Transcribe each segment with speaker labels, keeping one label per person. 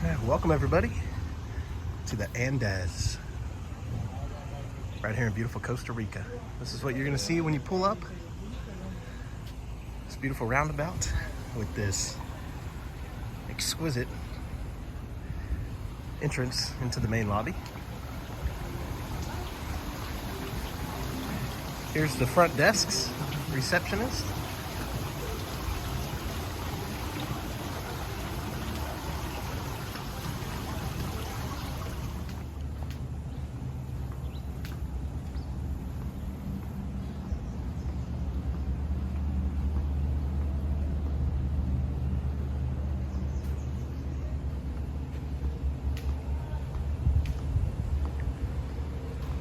Speaker 1: Welcome everybody to the Andaz, right here in beautiful Costa Rica. This is what you're gonna see when you pull up. This beautiful roundabout with this exquisite entrance into the main lobby. Here's the front desks, receptionist.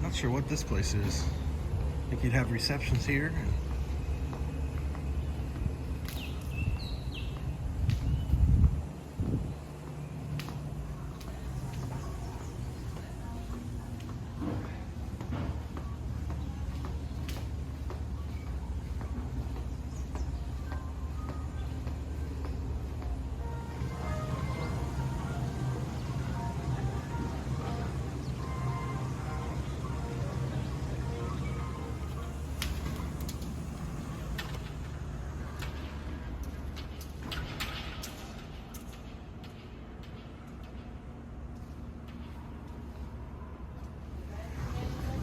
Speaker 1: Not sure what this place is. I think you'd have receptions here.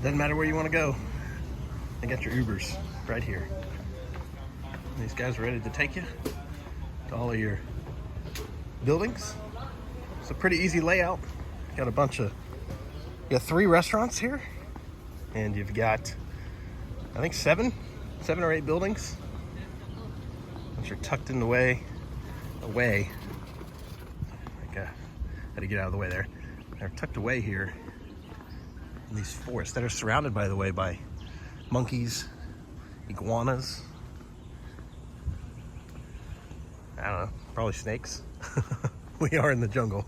Speaker 1: Doesn't matter where you want to go. They got your Ubers right here. These guys are ready to take you to all of your buildings. It's a pretty easy layout. Got a bunch of, you got 3 restaurants here, and you've got, I think 7 or 8 buildings, which are tucked in the way, away. Had to get out of the way there. They're tucked away here. These forests that are surrounded, by the way, by monkeys, iguanas, I don't know, probably snakes. We are in the jungle.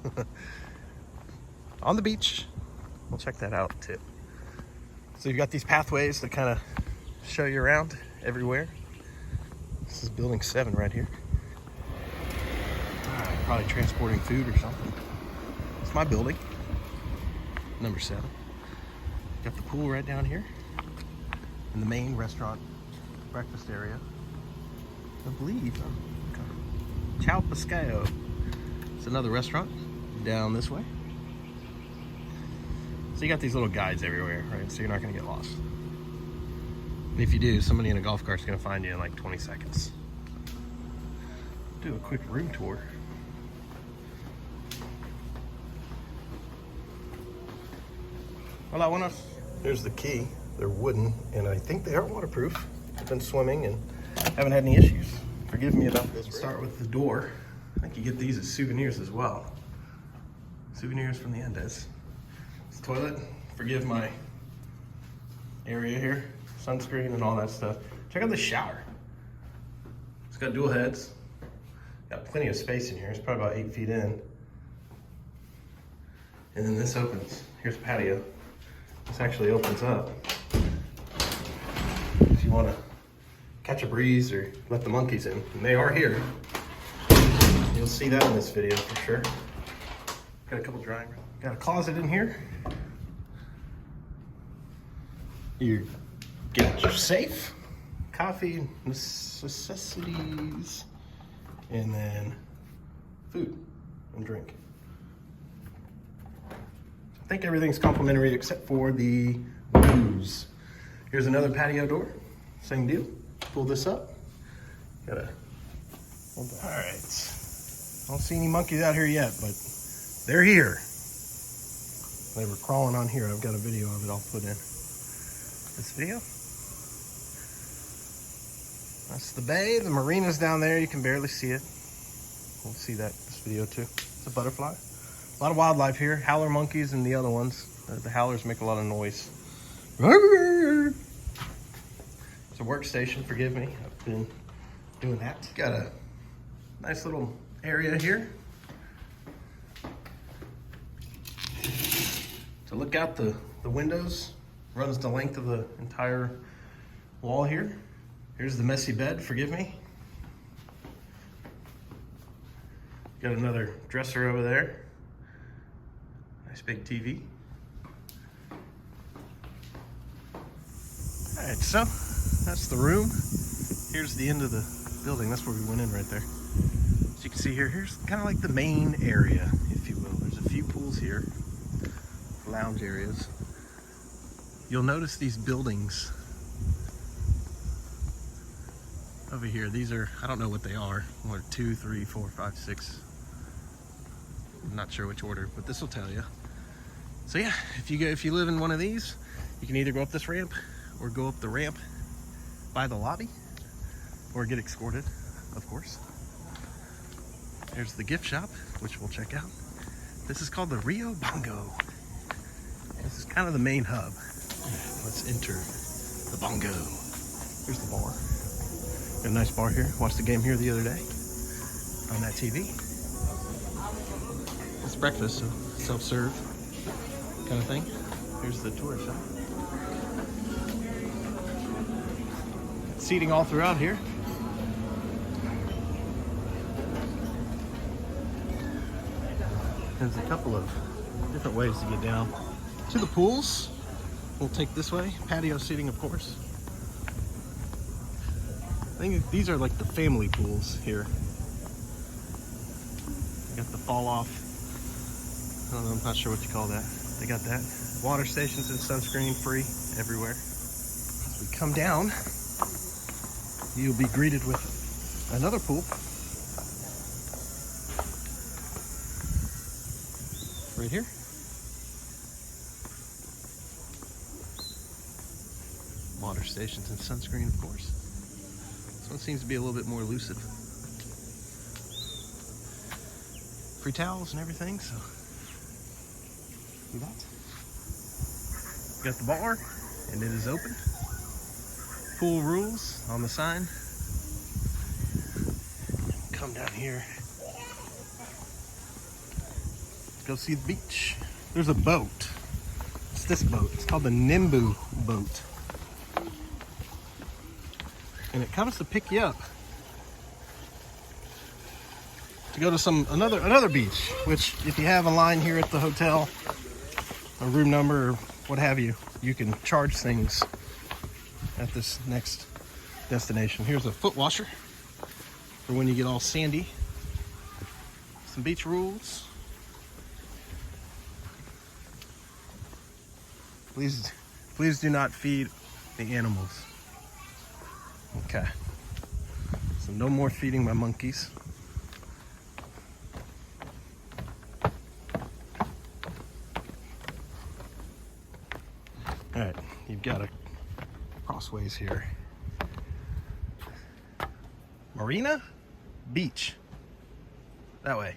Speaker 1: On the beach. We'll check that out too. So you've got these pathways that kind of show you around everywhere. This is building 7 right here. Probably transporting food or something. It's my building, number 7. Got the pool right down here, and the main restaurant breakfast area. I believe Chow Pescado. It's another restaurant down this way. So you got these little guides everywhere, right? So you're not gonna get lost. And if you do, somebody in a golf cart's gonna find you in like 20 seconds. Do a quick room tour. Hola, buenas. Here's the key. They're wooden, and I think they are waterproof. I've been swimming and haven't had any issues. Forgive me about this. Start with the door. I think you get these as souvenirs as well. Souvenirs from the Andaz. This toilet. Forgive my area here. Sunscreen and all that stuff. Check out the shower. It's got dual heads. Got plenty of space in here. It's probably about 8 feet in. And then this opens. Here's patio. This actually opens up. If you want to catch a breeze or let the monkeys in, and they are here. You'll see that in this video for sure. Got a couple drying rooms. Got a closet in here. You get your safe, coffee, necessities, and then food and drink. I think everything's complimentary except for the booze. Here's another patio door. Same deal. Pull this up. All right. Don't see any monkeys out here yet, but they're here. They were crawling on here. I've got a video of it I'll put in this video. That's the bay. The marina's down there. You can barely see it. We'll see that this video too. It's a butterfly. A lot of wildlife here. Howler monkeys and the other ones. The howlers make a lot of noise. It's a workstation, forgive me. I've been doing that. Got a nice little area here to look out the windows. Runs the length of the entire wall here. Here's the messy bed, forgive me. Got another dresser over there. Nice big TV. All right, so that's the room. Here's the end of the building. That's where we went in right there. As you can see here, here's kind of like the main area, if you will. There's a few pools here, lounge areas. You'll notice these buildings over here. These are, I don't know what they are. 1, 2, 3, 4, 5, 6. I'm not sure which order, but this will tell you. So yeah, if you live in one of these, you can either go up this ramp or go up the ramp by the lobby or get escorted, of course. There's the gift shop, which we'll check out. This is called the Rio Bongo. This is kind of the main hub. Let's enter the Bongo. Here's the bar. Got a nice bar here. Watched the game here the other day on that TV. It's breakfast, so self-serve kind of thing. Here's the tourist shop. Seating all throughout here. There's a couple of different ways to get down to the pools. We'll take this way. Patio seating, of course. I think these are like the family pools here. They got the fall off. I don't know, I'm not sure what you call that. They got that. Water stations and sunscreen free everywhere. As we come down, you'll be greeted with another pool. Right here. Water stations and sunscreen, of course. This one seems to be a little bit more elusive. Free towels and everything, so do that. Got the bar, and it is open. Pool rules on the sign. Come down here. Go see the beach. There's a boat. It's this boat. It's called the Nimbu boat. And it comes to pick you up to go to another beach, which if you have a line here at the hotel, a room number or what have you, you can charge things at this next destination. Here's a foot washer for when you get all sandy. Some beach rules. Please do not feed the animals. Okay. So no more feeding my monkeys. All right, you've got a crossways here. Marina, beach, that way.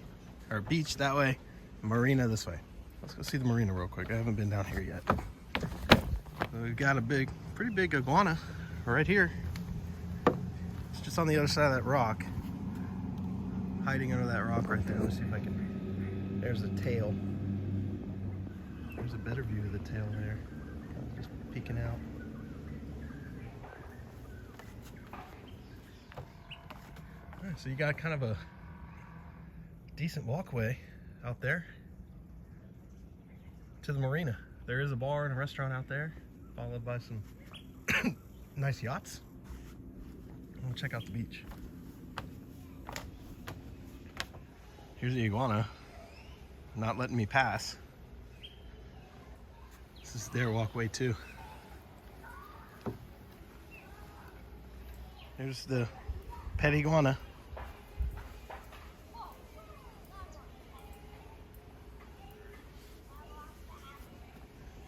Speaker 1: Or beach that way, marina this way. Let's go see the marina real quick. I haven't been down here yet. So we've got a pretty big iguana right here. It's just on the other side of that rock. Hiding under that rock right there. Let's see if I can. There's the tail. There's a better view of the tail there. Just peeking out. All right, so you got kind of a decent walkway out there to the marina. There is a bar and a restaurant out there, followed by some nice yachts. We'll check out the beach. Here's the iguana, not letting me pass. This is their walkway too. There's the pet iguana.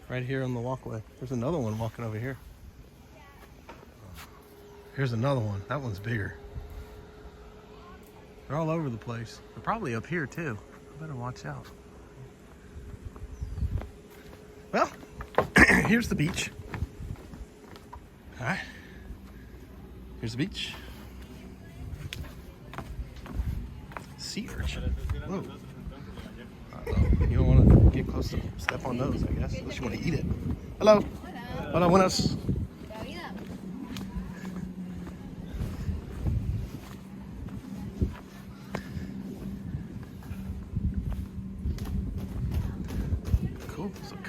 Speaker 1: Right here on the walkway. There's another one walking over here. Here's another one. That one's bigger. They're all over the place. They're probably up here too. I better watch out. Well, here's the beach. All right. Here's the beach. Sea urchin. Whoa. You don't want to get close to step on those, I guess, unless you want to eat it. Hello. Hola, buenas.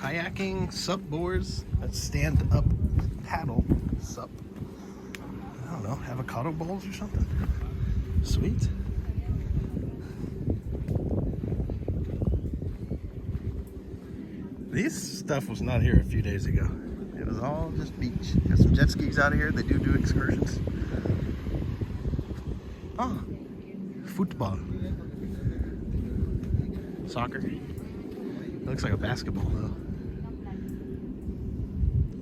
Speaker 1: kayaking, sup boards, that's stand-up paddle, sup. I don't know, avocado bowls or something. Sweet. This stuff was not here a few days ago. It was all just beach. Got some jet skis out of here. They do excursions. Oh, football. Soccer. It looks like a basketball though.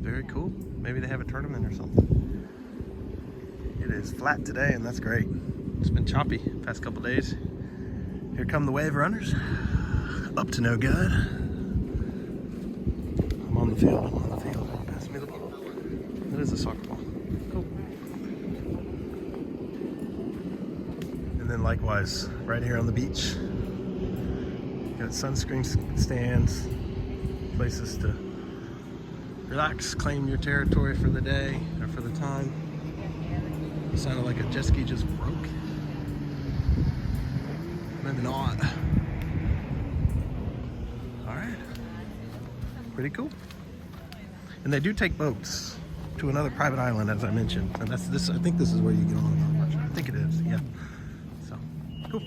Speaker 1: Very cool. Maybe they have a tournament or something. It is flat today and that's great. It's been choppy the past couple days. Here come the wave runners. Up to no good. I'm on the field. Pass me the ball. That is a soccer ball. Cool. And then likewise, right here on the beach, got sunscreen stands, places to relax, claim your territory for the day or for the time. It sounded like a jet ski just broke. Maybe not. All right. Pretty cool. And they do take boats to another private island, as I mentioned. And that's this. I think this is where you get on. I think it is. Yeah. So cool.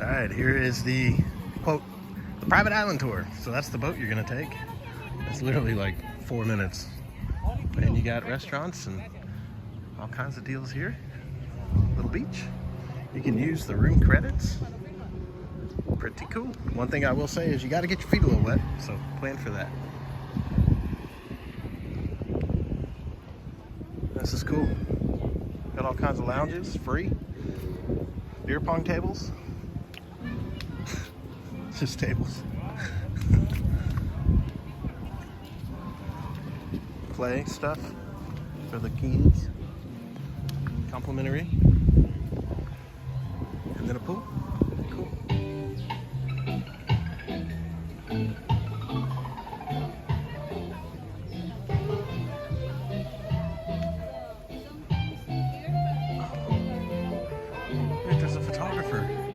Speaker 1: All right, here is the quote, the private island tour. So that's the boat you're gonna take. It's literally like 4 minutes. And you got restaurants and all kinds of deals here. Little beach. You can use the room credits. Pretty cool. One thing I will say is you gotta get your feet a little wet, so plan for that. This is cool. Got all kinds of lounges, free. Beer pong tables. Just tables. Play stuff for the kids. Complimentary. And then a pool. Cool. There's a photographer.